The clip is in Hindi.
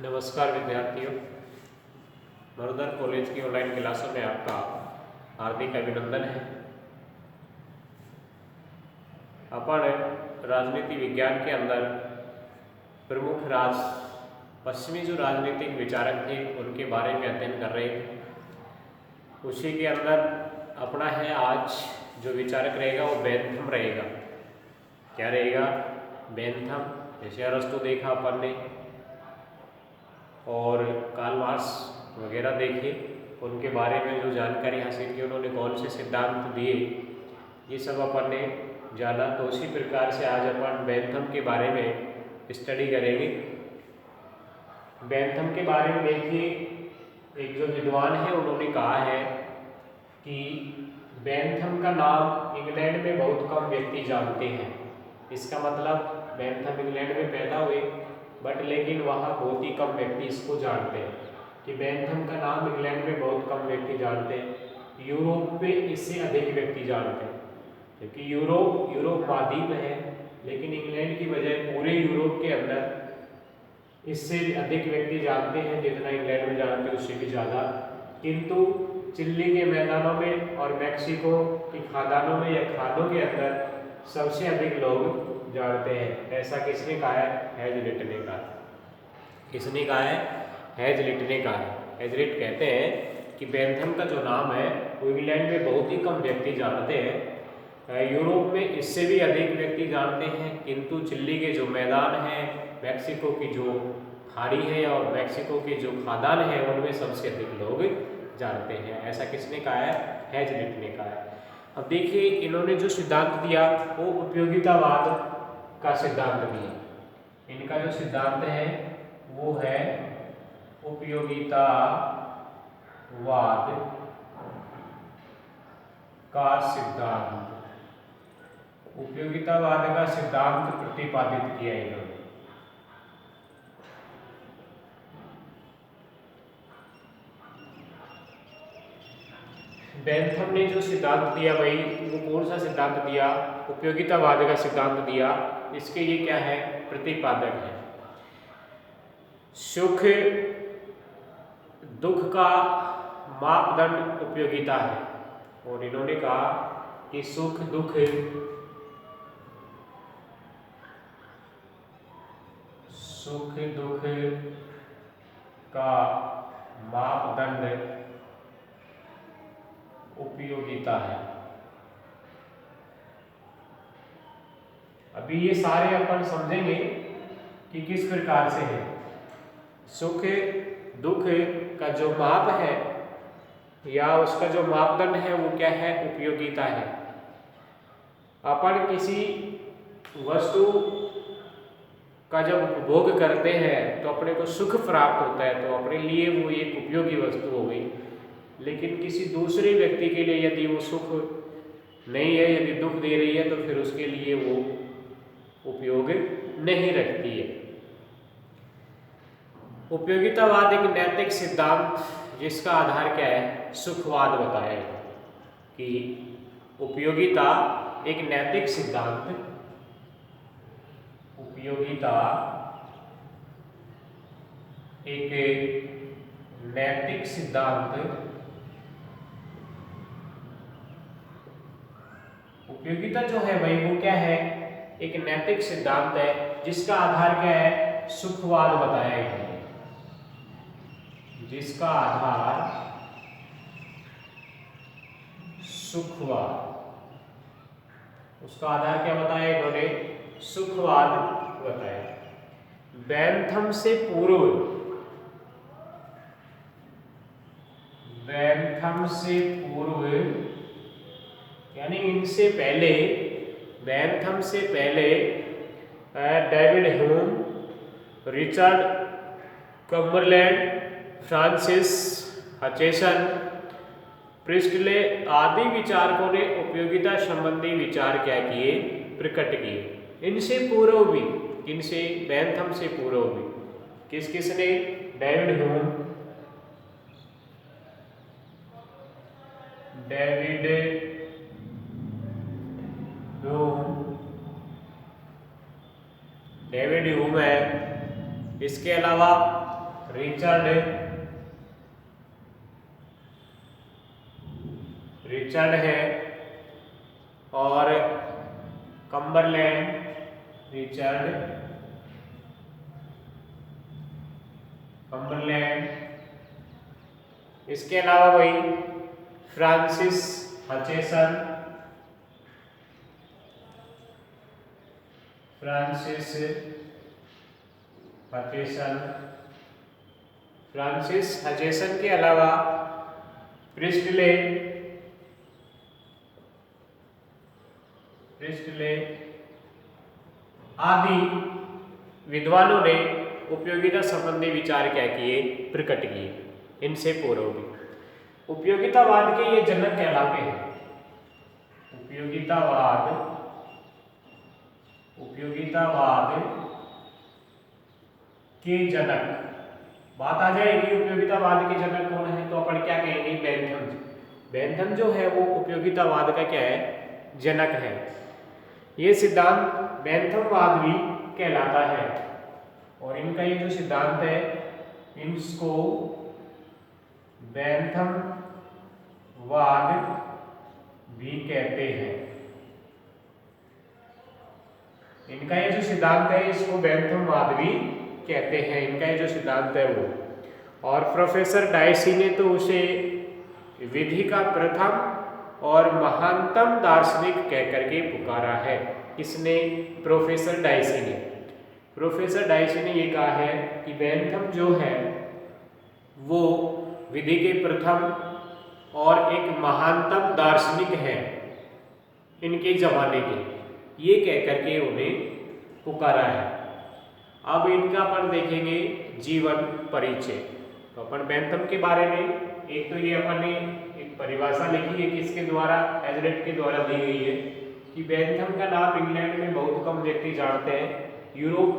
नमस्कार विद्यार्थियों, मरुधर कॉलेज की ऑनलाइन क्लासों में आपका हार्दिक अभिनंदन है। अपन राजनीति विज्ञान के अंदर प्रमुख पश्चिमी जो राजनीतिक विचारक थे उनके बारे में अध्ययन कर रहे थे। उसी के अंदर अपना है आज जो विचारक रहेगा वो बेंथम रहेगा। क्या रहेगा? बेंथम। जैसे अरस्तु देखा अपन ने और कार्ल मार्क्स वगैरह देखे, उनके बारे में जो जानकारी हासिल की, उन्होंने कौन से सिद्धांत दिए, ये सब अपन ने जाना। तो उसी प्रकार से आज अपन बेंथम के बारे में स्टडी करेंगे। बेंथम के बारे में देखिए, एक जो विद्वान है उन्होंने कहा है कि बेंथम का नाम इंग्लैंड में बहुत कम व्यक्ति जानते हैं। इसका मतलब बेंथम इंग्लैंड में पैदा हुए बट लेकिन वहाँ बहुत ही कम व्यक्ति इसको जानते हैं कि बेंथम का नाम इंग्लैंड में बहुत कम व्यक्ति जानते हैं। यूरोप में इससे अधिक व्यक्ति जानते हैं, क्योंकि यूरोप महाद्वीप है, लेकिन इंग्लैंड की बजाय पूरे यूरोप के अंदर इससे अधिक व्यक्ति जानते हैं। जितना इंग्लैंड में जानते हैं उससे भी ज़्यादा। किंतु चिली के मैदानों में और मैक्सिको की खादानों में या खादों के अंदर सबसे अधिक लोग जानते हैं। ऐसा किसने कहा है? हेजलिट ने कहा। किसने कहा है? हेजलिट ने कहा है। हेजलिट कहते हैं कि बेंथम का जो नाम है वो इंग्लैंड में बहुत ही कम व्यक्ति जानते हैं, यूरोप में इससे भी अधिक व्यक्ति जानते हैं, किंतु चिली के जो मैदान हैं, मैक्सिको की जो खाड़ी है और मैक्सिको के जो खादान है उनमें सबसे अधिक लोग जानते हैं। ऐसा किसने कहा है? हेजलिट ने कहा है। अब देखिए, इन्होंने जो सिद्धांत दिया वो उपयोगितावाद का सिद्धांत दिया। इनका जो सिद्धांत है वो है उपयोगितावाद का सिद्धांत। उपयोगितावाद का सिद्धांत प्रतिपादित किया इन्होंने। बेंथम ने जो सिद्धांत दिया भाई, वो कौन सा सिद्धांत दिया? उपयोगितावाद का सिद्धांत दिया। इसके ये क्या है? प्रतिपादक है। सुख दुख का मापदंड उपयोगिता है, और इन्होंने कहा कि सुख दुख का मापदंड उपयोगिता है। अभी ये सारे अपन समझेंगे कि किस प्रकार से है। सुख दुख का जो माप है या उसका जो मापदंड है वो क्या है? उपयोगिता है। अपन किसी वस्तु का जब उपभोग करते हैं तो अपने को सुख प्राप्त होता है, तो अपने लिए वो एक उपयोगी वस्तु हो गई। लेकिन किसी दूसरे व्यक्ति के लिए यदि वो सुख नहीं है, यदि दुख दे रही है, तो फिर उसके लिए वो उपयोग नहीं रखती है। उपयोगितावाद एक नैतिक सिद्धांत जिसका आधार क्या है? सुखवाद बताया कि उपयोगिता एक नैतिक सिद्धांत, उपयोगिता एक नैतिक सिद्धांत, उपयोगिता जो है भाई वो क्या है? एक नैतिक सिद्धांत है जिसका आधार क्या है? सुखवाद बताया गया है। जिसका आधार सुखवाद, उसका आधार क्या बताया इन्होंने? सुखवाद बताया। बेंथम से पूर्व, बेंथम से पूर्व यानी इनसे पहले, बेंथम से पहले David Hume, Richard Cumberland, Francis Hutcheson, Priestley आदि विचारकों ने उपयोगिता संबंधी विचार क्या किए? प्रकट किए। इनसे पूर्व भी, इनसे बेंथम से पूर्व भी किस किसने? डेविड ह्यूम, डेविड ह्यूम है। इसके अलावा रिचर्ड है, और कम्बरलैंड, रिचर्ड कम्बरलैंड। इसके अलावा वही फ्रांसिस हचेसन, फ्रांसिस हचेसन के अलावा प्रिस्टले आदि विद्वानों ने उपयोगिता संबंधी विचार क्या किए, प्रकट किए। इनसे पूर्व भी उपयोगितावाद के ये जनक कहलाते हैं। उपयोगितावाद के जनक, बात आ जाएगी उपयोगितावाद के जनक कौन है, तो अपन क्या कहेंगे, बेंथम। बेंथम जो है वो उपयोगितावाद का क्या है, जनक है। ये सिद्धांत बेंथमवाद भी कहलाता है, और इनका ये जो सिद्धांत है इसको बेंथमवाद भी कहते हैं। इनका ये जो सिद्धांत है इसको बेंथमवाद भी कहते हैं, इनका ये जो सिद्धांत है वो। और प्रोफेसर डायसी ने तो उसे विधि का प्रथम और महानतम दार्शनिक कह करके पुकारा है। किसने, प्रोफेसर डायसी ने। प्रोफेसर डायसी ने ये कहा है कि बेंथम जो है वो विधि के प्रथम और एक महानतम दार्शनिक है इनके जमाने के, ये कह करके उन्हें पुकारा है। अब इनका अपन देखेंगे जीवन परिचय। तो अपन बेंथम के बारे में, एक तो ये अपन ने एक परिभाषा लिखी है किसके द्वारा, एजरेट के द्वारा दी गई है कि बेंथम का नाम इंग्लैंड में बहुत कम व्यक्ति जानते हैं। यूरोप